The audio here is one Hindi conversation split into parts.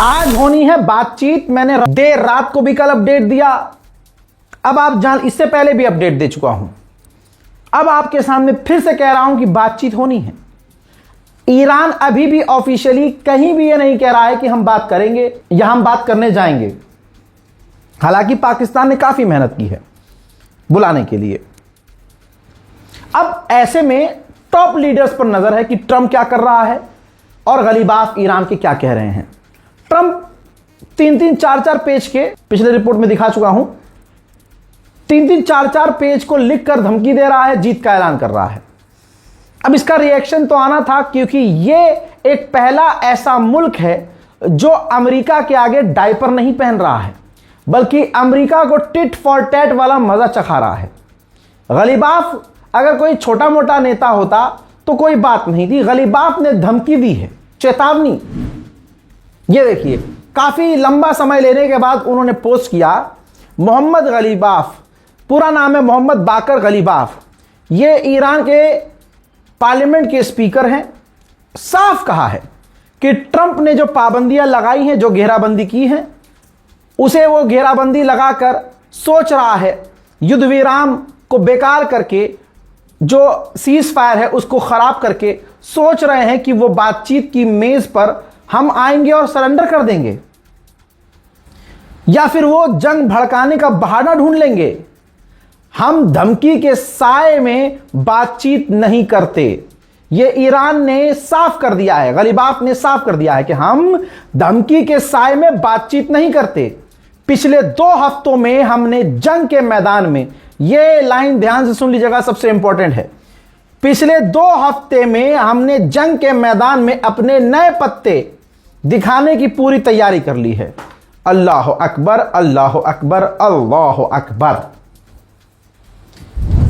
आज होनी है बातचीत। मैंने देर रात को भी कल अपडेट दिया, अब आप जान, इससे पहले भी अपडेट दे चुका हूं। अब आपके सामने फिर से कह रहा हूं कि बातचीत होनी है। ईरान अभी भी ऑफिशियली कहीं भी ये नहीं कह रहा है कि हम बात करेंगे या हम बात करने जाएंगे। हालांकि पाकिस्तान ने काफी मेहनत की है बुलाने के लिए। अब ऐसे में टॉप लीडर्स पर नजर है कि ट्रंप क्या कर रहा है और गलीबाफ ईरान के क्या कह रहे हैं। ट्रंप 3-3, 4-4 पेज के, पिछले रिपोर्ट में दिखा चुका हूं, 3-3, 4-4 पेज को लिखकर धमकी दे रहा है, जीत का ऐलान कर रहा है। अब इसका रिएक्शन तो आना था, क्योंकि ये एक पहला ऐसा मुल्क है जो अमेरिका के आगे डायपर नहीं पहन रहा है, बल्कि अमेरिका को टिट फॉर टैट वाला मजा चखा रहा है। गलीबाफ अगर कोई छोटा मोटा नेता होता तो कोई बात नहीं थी, गलीबाफ ने धमकी दी है, चेतावनी। ये देखिए, काफी लंबा समय लेने के बाद उन्होंने पोस्ट किया, मोहम्मद गलीबाफ, पूरा नाम है मोहम्मद बाकर गलीबाफ, ये ईरान के पार्लियामेंट के स्पीकर हैं। साफ कहा है कि ट्रंप ने जो पाबंदियां लगाई हैं, जो घेराबंदी की है, उसे वो घेराबंदी लगाकर सोच रहा है युद्ध विराम को बेकार करके, जो सीज फायर है उसको खराब करके सोच रहे हैं कि वो बातचीत की मेज पर हम आएंगे और सरेंडर कर देंगे, या फिर वो जंग भड़काने का बहाना ढूंढ लेंगे। हम धमकी के साए में बातचीत नहीं करते। ये ईरान ने साफ कर दिया है, गलीबाफ ने साफ कर दिया है कि हम धमकी के साए में बातचीत नहीं करते। पिछले 2 हफ्तों में हमने जंग के मैदान में, ये लाइन ध्यान से सुन लीजिएगा, सबसे इंपॉर्टेंट है, पिछले 2 हफ्ते में हमने जंग के मैदान में अपने नए पत्ते दिखाने की पूरी तैयारी कर ली है। अल्लाह अकबर, अल्लाह अकबर, अल्लाह अकबर।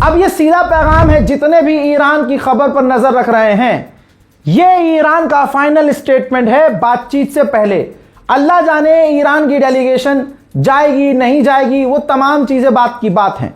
अब ये सीधा पैगाम है जितने भी ईरान की खबर पर नजर रख रहे हैं, ये ईरान का फाइनल स्टेटमेंट है बातचीत से पहले। अल्लाह जाने ईरान की डेलीगेशन जाएगी नहीं जाएगी, वो तमाम चीजें बात की बात हैं।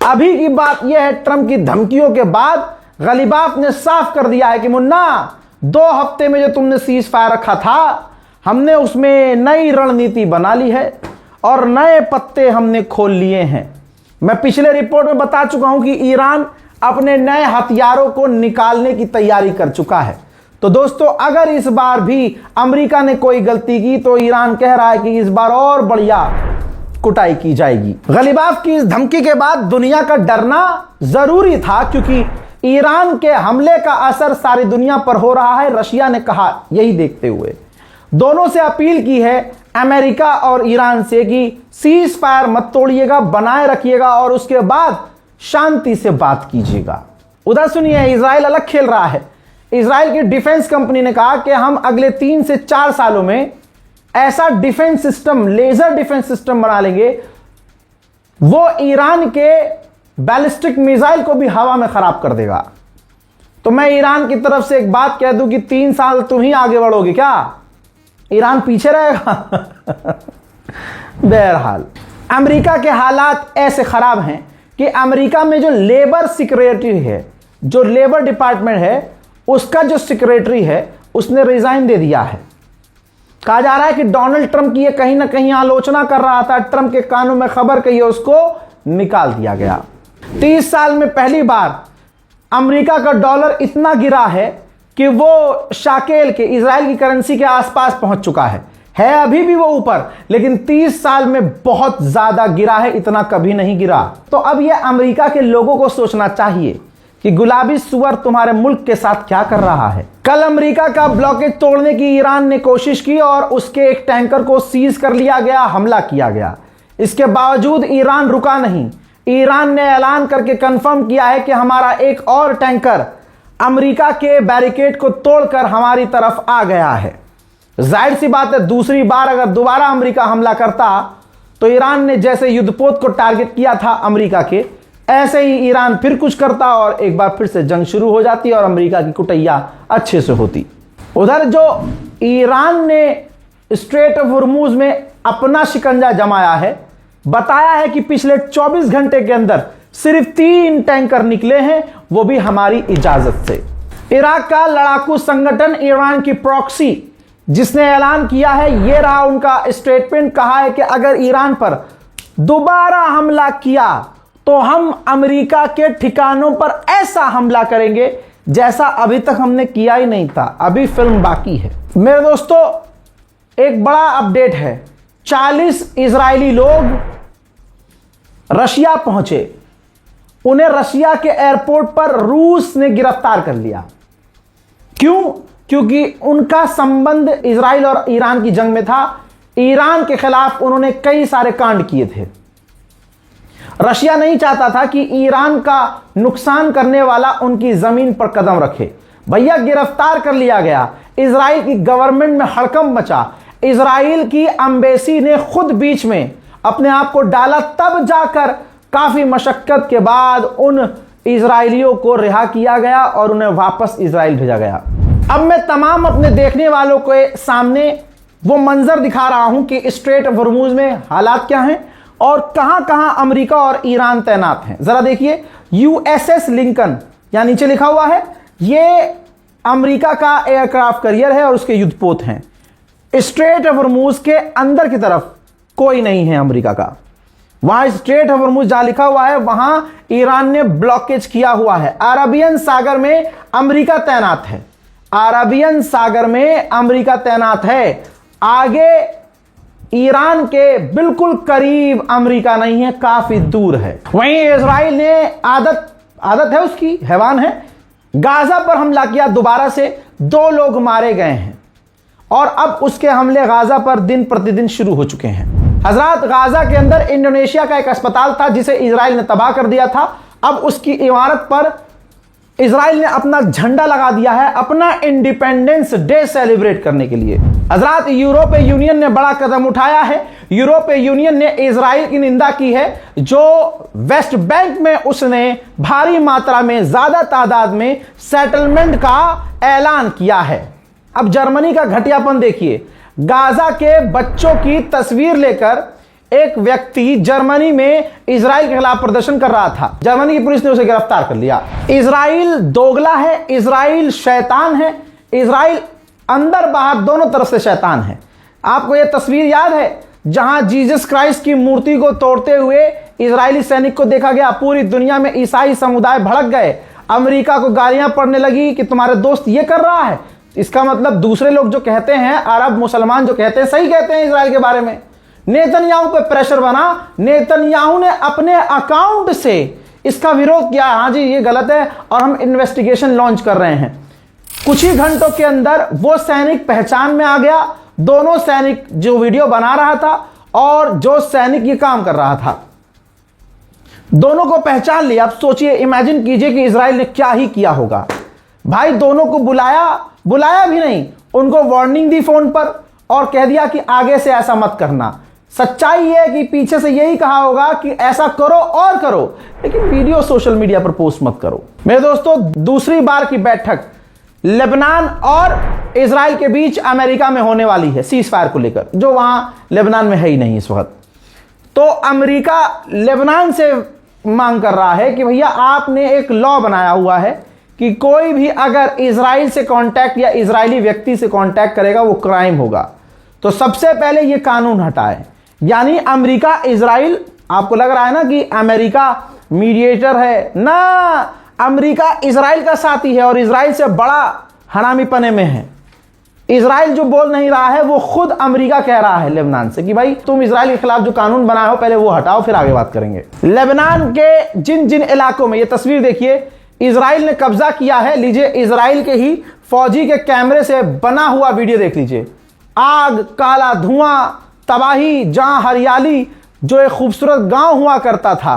अभी की बात यह है, ट्रंप की धमकियों के बाद गलीबाफ ने साफ कर दिया है कि मुन्ना, 2 हफ्ते में जो तुमने सीज फायर रखा था, हमने उसमें नई रणनीति बना ली है और नए पत्ते हमने खोल लिए हैं। मैं पिछले रिपोर्ट में बता चुका हूं कि ईरान अपने नए हथियारों को निकालने की तैयारी कर चुका है। तो दोस्तों, अगर इस बार भी अमेरिका ने कोई गलती की तो ईरान कह रहा है कि इस बार और बढ़िया कुटाई की जाएगी। गलीबाफ की इस धमकी के बाद दुनिया का डरना जरूरी था, क्योंकि ईरान के हमले का असर सारी दुनिया पर हो रहा है। रशिया ने कहा, यही देखते हुए दोनों से अपील की है अमेरिका और ईरान से कि सीज फायर मत तोड़िएगा, बनाए रखिएगा और उसके बाद शांति से बात कीजिएगा। उधर सुनिए, इजराइल अलग खेल रहा है। इजराइल की डिफेंस कंपनी ने कहा कि हम अगले 3 से 4 सालों में ऐसा defence system, laser defence system बना लेंगे, वो ईरान के बैलिस्टिक मिसाइल को भी हवा में खराब कर देगा। तो मैं ईरान की तरफ से एक बात कह दूं कि 3 साल तुम ही आगे बढ़ोगे क्या, ईरान पीछे रहेगा? बहरहाल, अमेरिका के हालात ऐसे खराब हैं कि अमेरिका में जो लेबर सेक्रेटरी है, जो लेबर डिपार्टमेंट है, उसका जो सेक्रेटरी है, उसने रिजाइन दे दिया है। कहा जा रहा है कि डोनाल्ड ट्रंप की ये कहीं ना कहीं आलोचना कर रहा था, ट्रंप के कानों में खबर कही, उसको निकाल दिया गया। 30 साल में पहली बार अमेरिका का डॉलर इतना गिरा है कि वो शाकेल के, इजराइल की करेंसी के आसपास पहुंच चुका है अभी भी वो ऊपर, लेकिन 30 साल में बहुत ज्यादा गिरा है, इतना कभी नहीं गिरा। तो अब ये अमेरिका के लोगों को सोचना चाहिए कि गुलाबी सुअर तुम्हारे मुल्क के साथ क्या कर रहा है। कल अमेरिका का ब्लॉकेज तोड़ने की ईरान ने कोशिश की और उसके एक टैंकर को सीज कर लिया गया, हमला किया गया। इसके बावजूद ईरान रुका नहीं। ईरान ने ऐलान करके कंफर्म किया है कि हमारा एक और टैंकर अमेरिका के बैरिकेड को तोड़कर हमारी तरफ आ गया है। जाहिर सी बात है, दूसरी बार अगर दोबारा अमेरिका हमला करता तो ईरान ने जैसे युद्धपोत को टारगेट किया था अमेरिका के, ऐसे ही ईरान फिर कुछ करता और एक बार फिर से जंग शुरू हो जाती और अमेरिका की कुटैया अच्छे से होती। उधर जो ईरान ने स्ट्रेट ऑफ हॉर्मुज में अपना शिकंजा जमाया है, बताया है कि पिछले 24 घंटे के अंदर सिर्फ 3 टैंकर निकले हैं, वो भी हमारी इजाजत से। इराक का लड़ाकू संगठन ईरान की प्रॉक्सी जिसने ऐलान किया है, ये रहा उनका स्टेटमेंट। कहा है कि अगर ईरान पर दोबारा हमला किया तो हम अमेरिका के ठिकानों पर ऐसा हमला करेंगे जैसा अभी तक हमने किया ही नहीं था। अभी फिल्म बाकी है। मेरे दोस्तों, एक बड़ा अपडेट है। 40 इजरायली लोग रशिया पहुंचे। उन्हें रशिया के एयरपोर्ट पर रूस ने गिरफ्तार कर लिया। क्यों? क्योंकि उनका संबंध इजराइल और ईरान की जंग में था। ईरान के खिलाफ उन्होंने कई सारे कांड किए थे। रशिया नहीं चाहता था कि ईरान का नुकसान करने वाला उनकी जमीन पर कदम रखे। भैया, गिरफ्तार कर लिया गया। इजराइल की गवर्नमेंट में हड़कंप मचा। इजराइल की एम्बेसी ने खुद बीच में अपने आप को डाला, तब जाकर काफी मशक्कत के बाद उन इजरायलियों को रिहा किया गया और उन्हें वापस इजराइल भेजा गया। अब मैं तमाम अपने देखने वालों के सामने वो मंजर दिखा रहा हूं कि स्ट्रेट ऑफ हॉर्मुज में हालात क्या हैं और कहां कहां अमेरिका और ईरान तैनात हैं। जरा देखिए, यूएसएस लिंकन, यहां नीचे लिखा हुआ है, ये अमेरिका का एयरक्राफ्ट कैरियर है और उसके युद्धपोत हैं। स्ट्रेट ऑफ हॉर्मुज के अंदर की तरफ कोई नहीं है अमेरिका का। वहां स्ट्रेट ऑफ हॉर्मुज जहां लिखा हुआ है वहां ईरान ने ब्लॉकेज किया हुआ है। अरबियन सागर में अमेरिका तैनात है। अरबियन सागर में अमेरिका तैनात है। आगे ईरान के बिल्कुल करीब अमेरिका नहीं है, काफी दूर है। वहीं इजराइल ने आदत है उसकी, हैवान है, गाजा पर हमला किया। दोबारा से 2 लोग मारे गए हैं और अब उसके हमले गाजा पर दिन प्रतिदिन शुरू हो चुके हैं। हजरात, गाजा के अंदर इंडोनेशिया का एक अस्पताल था जिसे इजराइल ने तबाह कर दिया था। अब उसकी इमारत पर इजराइल ने अपना झंडा लगा दिया है, अपना इंडिपेंडेंस डे सेलिब्रेट करने के लिए। हजरात, यूरोपीय यूनियन ने बड़ा कदम उठाया है। यूरोपीय यूनियन ने इजराइल की निंदा की है जो वेस्ट बैंक में उसने भारी मात्रा में, ज्यादा तादाद में सेटलमेंट का ऐलान किया है। अब जर्मनी का घटियापन देखिए। गाजा के बच्चों की तस्वीर लेकर एक व्यक्ति जर्मनी में इजराइल के खिलाफ प्रदर्शन कर रहा था। जर्मनी की पुलिस ने उसे गिरफ्तार कर लिया। इजराइल दोगला है, इजराइल शैतान है, इजराइल अंदर बाहर दोनों तरफ से शैतान है। आपको यह तस्वीर याद है जहां जीसस क्राइस्ट की मूर्ति को तोड़ते हुए इजरायली सैनिक को देखा गया। पूरी दुनिया में ईसाई समुदाय भड़क गए। अमेरिका को गालियां पड़ने लगी कि तुम्हारे दोस्त ये कर रहा है। इसका मतलब दूसरे लोग जो कहते हैं, अरब मुसलमान जो कहते हैं, सही कहते हैं इजराइल के बारे में। नेतन्याहू पे प्रेशर बना। नेतन्याहू ने अपने अकाउंट से इसका विरोध किया। हाँ जी, ये गलत है और हम इन्वेस्टिगेशन लॉन्च कर रहे हैं। कुछ ही घंटों के अंदर वो सैनिक पहचान में आ गया। दोनों सैनिक, जो वीडियो बना रहा था और जो सैनिक ये काम कर रहा था, दोनों को पहचान लिया। अब सोचिए, इमेजिन कीजिए कि इजराइल ने क्या ही किया होगा। भाई, दोनों को बुलाया भी नहीं, उनको वार्निंग दी फोन पर और कह दिया कि आगे से ऐसा मत करना। सच्चाई है कि पीछे से यही कहा होगा कि ऐसा करो और करो, लेकिन वीडियो सोशल मीडिया पर पोस्ट मत करो। मेरे दोस्तों, दूसरी बार की बैठक लेबनान और इजराइल के बीच अमेरिका में होने वाली है, सीज फायर को लेकर, जो वहां लेबनान में है ही नहीं इस वक्त। तो अमेरिका लेबनान से मांग कर रहा है कि भैया आपने एक लॉ बनाया हुआ है कि कोई भी अगर इजराइल से कांटेक्ट या इजरायली व्यक्ति से कांटेक्ट करेगा वो क्राइम होगा। तो सबसे पहले ये कानून हटाए। यानी अमेरिका इजराइल, आपको लग रहा है ना कि अमेरिका मीडिएटर है ना, अमेरिका इजराइल का साथी है और इजराइल से बड़ा हरामीपने में है। इजराइल जो बोल नहीं रहा है वो खुद अमेरिका कह रहा है लेबनान से कि भाई तुम इजराइल के खिलाफ जो कानून बनाए हो पहले वो हटाओ, फिर आगे बात करेंगे। लेबनान के जिन जिन इलाकों में, ये तस्वीर देखिए, इजराइल ने कब्जा किया है। लीजिए, इजराइल के ही फौजी के कैमरे से बना हुआ वीडियो देख लीजिए। आग, काला धुआं, तबाही, जहां हरियाली, जो एक खूबसूरत गांव हुआ करता था,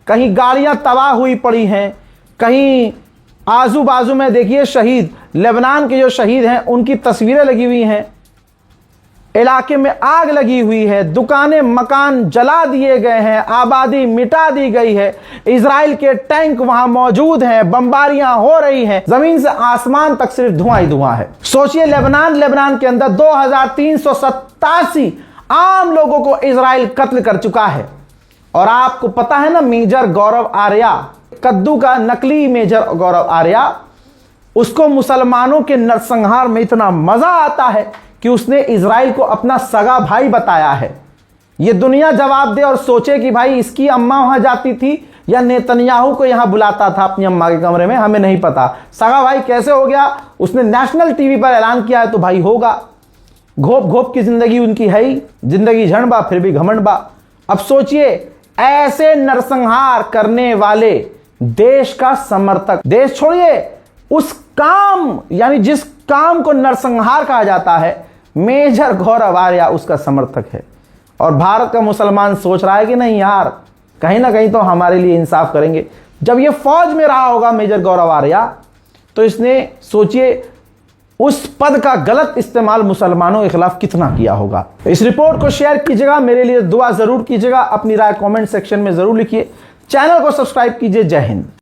कहीं गाड़ियां तबाह हुई पड़ी हैं, कहीं आजू बाजू में देखिए शहीद, लेबनान के जो शहीद हैं उनकी तस्वीरें लगी हुई हैं। इलाके में आग लगी हुई है, दुकानें मकान जला दिए गए हैं, आबादी मिटा दी गई है। इजराइल के टैंक वहां मौजूद हैं, बमबारियां हो रही हैं, जमीन से आसमान तक सिर्फ धुआं ही धुआं है। सोचिए, लेबनान के अंदर 2387 आम लोगों को इजराइल कत्ल कर चुका है। और आपको पता है ना, मेजर गौरव आर्या, कद्दू का नकली मेजर गौरव आर्या, उसको मुसलमानों के नरसंहार में इतना मजा आता है कि उसने इजराइल को अपना सगा भाई बताया है। ये दुनिया जवाब दे और सोचे कि भाई इसकी अम्मा वहां जाती थी या नेतन्याहू को यहां बुलाता था अपनी अम्मा के कमरे में, हमें नहीं पता। सगा भाई कैसे हो गया? उसने नेशनल टीवी पर ऐलान किया है तो भाई होगा। घोप घोप की जिंदगी उनकी है ही, जिंदगी झंड बा फिर भी घमंड बा। अब सोचिए, ऐसे नरसंहार करने वाले देश का समर्थक, देश छोड़िए उस काम यानी जिस काम को नरसंहार कहा जाता है, मेजर गौरव आर्या उसका समर्थक है। और भारत का मुसलमान सोच रहा है कि नहीं यार, कहीं ना कहीं तो हमारे लिए इंसाफ करेंगे। जब ये फौज में रहा होगा मेजर गौरव आर्या, तो इसने सोचिए उस पद का गलत इस्तेमाल मुसलमानों के खिलाफ कितना किया होगा। इस रिपोर्ट को शेयर कीजिएगा, मेरे लिए दुआ जरूर कीजिएगा, अपनी राय कमेंट सेक्शन में जरूर लिखिए, चैनल को सब्सक्राइब कीजिए। जय हिंद।